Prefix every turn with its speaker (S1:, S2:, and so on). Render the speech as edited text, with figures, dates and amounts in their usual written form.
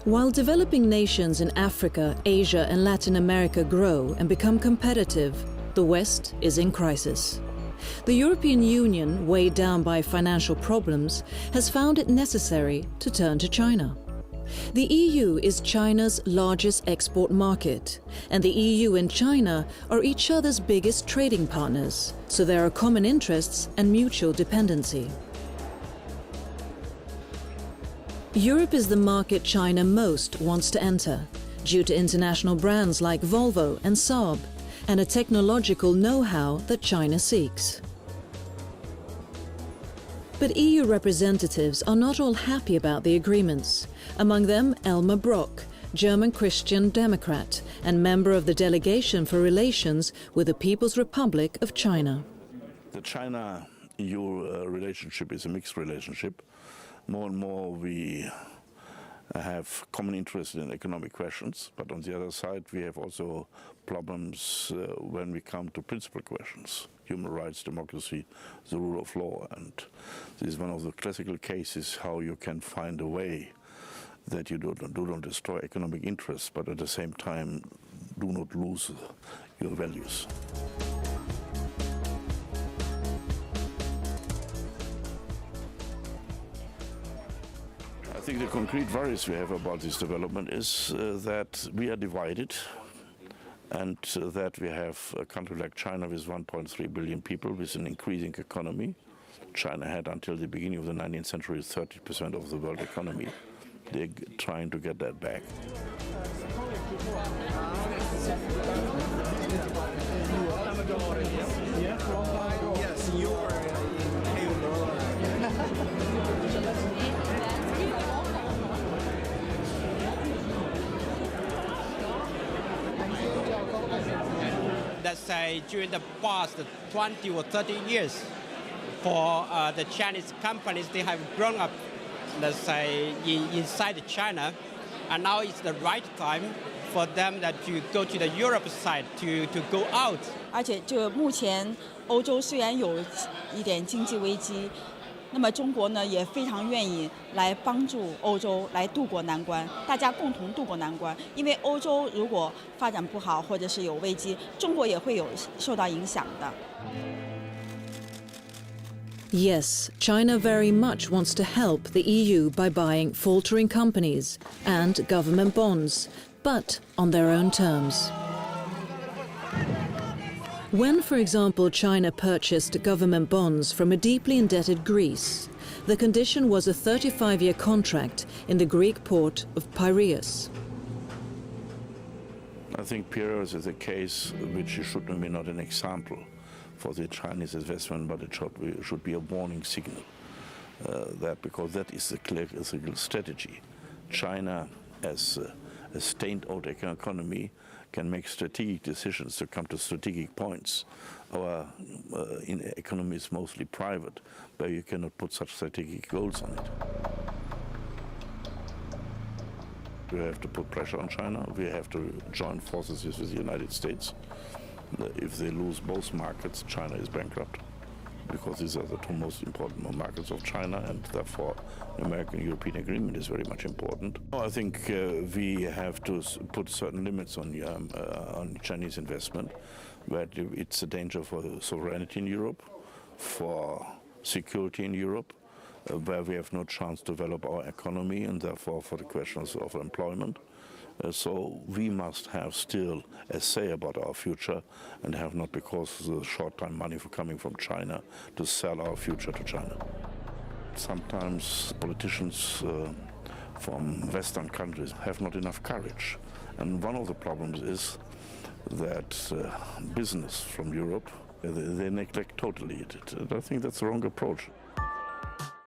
S1: While developing nations in Africa, Asia and Latin America grow and become competitive, the West is in crisis. The European Union, weighed down by financial problems, has found it necessary to turn to China. The EU is China's largest export market, and the EU and China are each other's biggest trading partners, so there are common interests and mutual dependency. Europe is the market China most wants to enter, due to international brands like Volvo and Saab, and a technological know-how that China seeks. But EU representatives are not all happy about the agreements. Among them, Elmar Brok, German Christian Democrat and member of the Delegation for Relations with the People's Republic of China.
S2: The China-EU relationship is a mixed relationship. More and more we have common interest in economic questions, but on the other side we have also problems when we come to principal questions. Human rights, democracy, the rule of law, and this is one of the classical cases how you can find a way that you don't destroy economic interests, but at the same time do not lose your values. I think the concrete worries we have about this development is that we are divided, and that we have a country like China with 1.3 billion people with an increasing economy. China had until the beginning of the 19th century 30% of the world economy. They're trying to get that back.
S3: Let's say during the past 20 or 30 years, for the Chinese companies, they have grown up, let's say, inside China, and now it's the right time for them to go to the Europe side, to go out.
S4: 而且就目前欧洲虽然有一点经济危机，那么中国呢也非常愿意来帮助欧洲来渡过难关，大家共同渡过难关。因为欧洲如果发展不好或者是有危机，中国也会有受到影响的。
S1: Yes, China very much wants to help the EU by buying faltering companies and government bonds, but on their own terms. When, for example, China purchased government bonds from a deeply indebted Greece, the condition was a 35-year contract in the Greek port of Piraeus.
S2: I think Piraeus is a case which should be not an example for the Chinese investment, but it should be a warning signal because that is the clear strategy. China, as a state-owned economy, can make strategic decisions to come to strategic points. Our economy is mostly private, but you cannot put such strategic goals on it. We have to put pressure on China. We have to join forces with the United States. If they lose both markets, China is bankrupt, because these are the two most important markets of China, and therefore the American-European agreement is very much important. I think we have to put certain limits on Chinese investment, but it's a danger for sovereignty in Europe, for security in Europe, where we have no chance to develop our economy, and therefore for the questions of employment. So we must have still a say about our future, and have not, because of the short-term money coming from China, to sell our future to China. Sometimes politicians from Western countries have not enough courage, and one of the problems is that business from Europe, they neglect totally it. And I think that's the wrong approach.